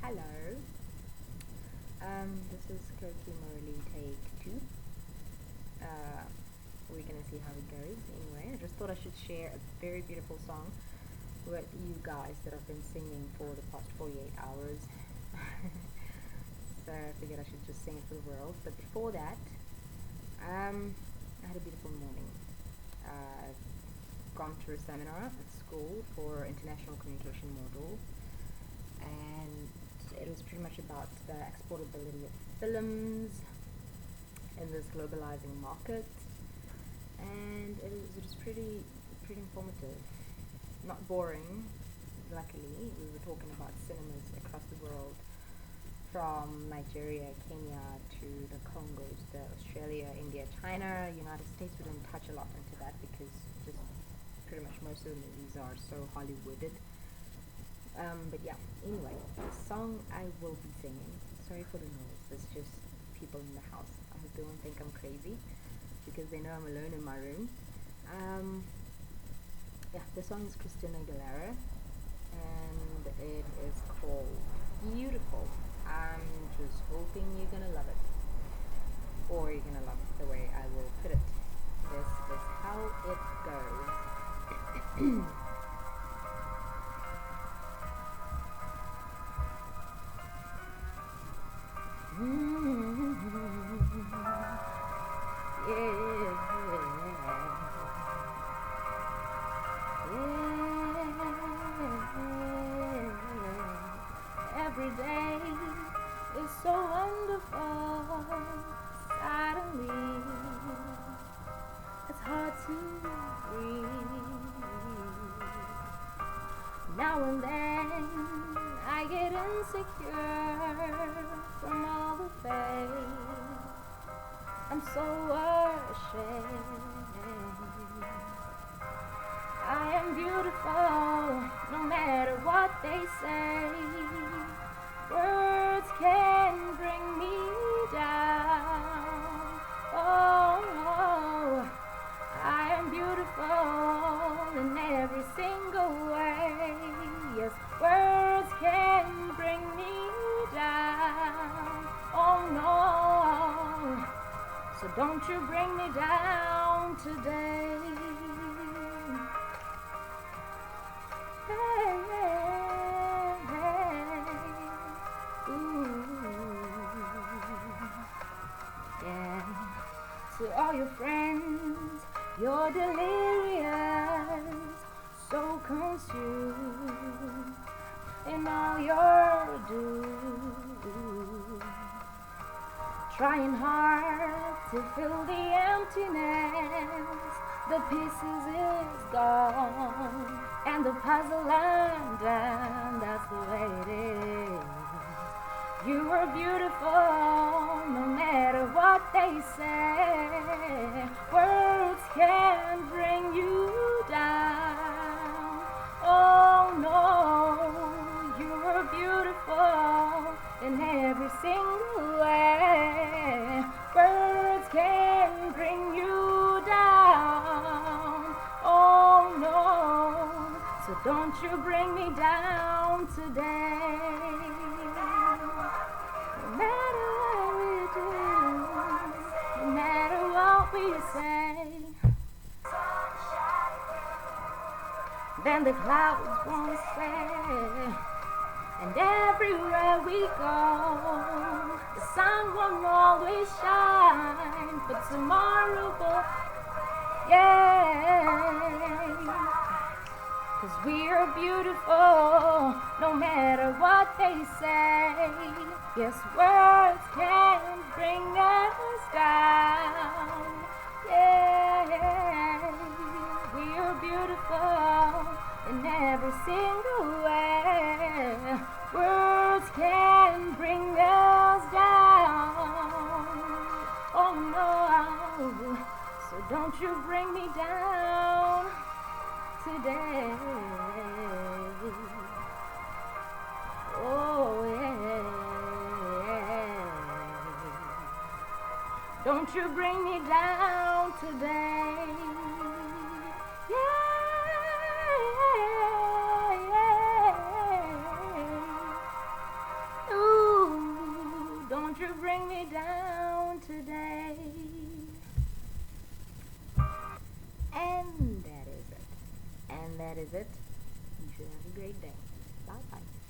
Hello. This is Koki Morley take 2. Uh, we're gonna see how it goes. Anyway, I just thought I should share a very beautiful song with you guys that I've been singing for the past 48 hours. So I figured I should just sing it for the world. But before that, I had a beautiful morning. I've gone to a seminar at school for international communication module, and it was pretty much about the exportability of films in this globalizing market, and it was pretty informative, not boring. Luckily, we were talking about cinemas across the world, from Nigeria, Kenya to the Congos, to Australia, India, China, United States. We didn't touch a lot into that because just pretty much most of the movies are so Hollywooded. But yeah, anyway, the song I will be singing, sorry for the noise, there's just people in the house. I hope they won't think I'm crazy because they know I'm alone in my room. Yeah, the song is Christina Aguilera, and it is called Beautiful. I'm just hoping you're gonna love it, or you're gonna love it the way I will put it. This is how it goes. Every day is so wonderful. Suddenly, it's hard to breathe. Now and then, I get insecure from all the fame. I'm so ashamed. I am beautiful, no matter what they say. Words can bring me down. Oh, I am beautiful in every single way. Yes, words can bring me down. Oh no, so don't you bring me down today. Hey, hey, hey. Ooh, yeah. To all your friends, you're delirious, so consumed in all your doom, trying hard to fill the emptiness. The pieces is gone, and the puzzle undone. That's the way it is. You are beautiful, no matter what they say. Words can bring you down. Oh no, you are beautiful in every single way. Words can bring you down. Oh no, so don't you bring me down today. No matter what we do, no matter what we say, then the clouds won't stay. And everywhere we go, the sun won't always shine, but tomorrow will, yeah. 'Cause we are beautiful, no matter what they say. Yes, words can bring us down. Yeah, we are beautiful in every single way. Words can bring us down. Oh no, so don't you bring me down today. Oh yeah, don't you bring me down today. Yeah, yeah, yeah. bring me down today. And that is it. You should have a great day. Bye bye.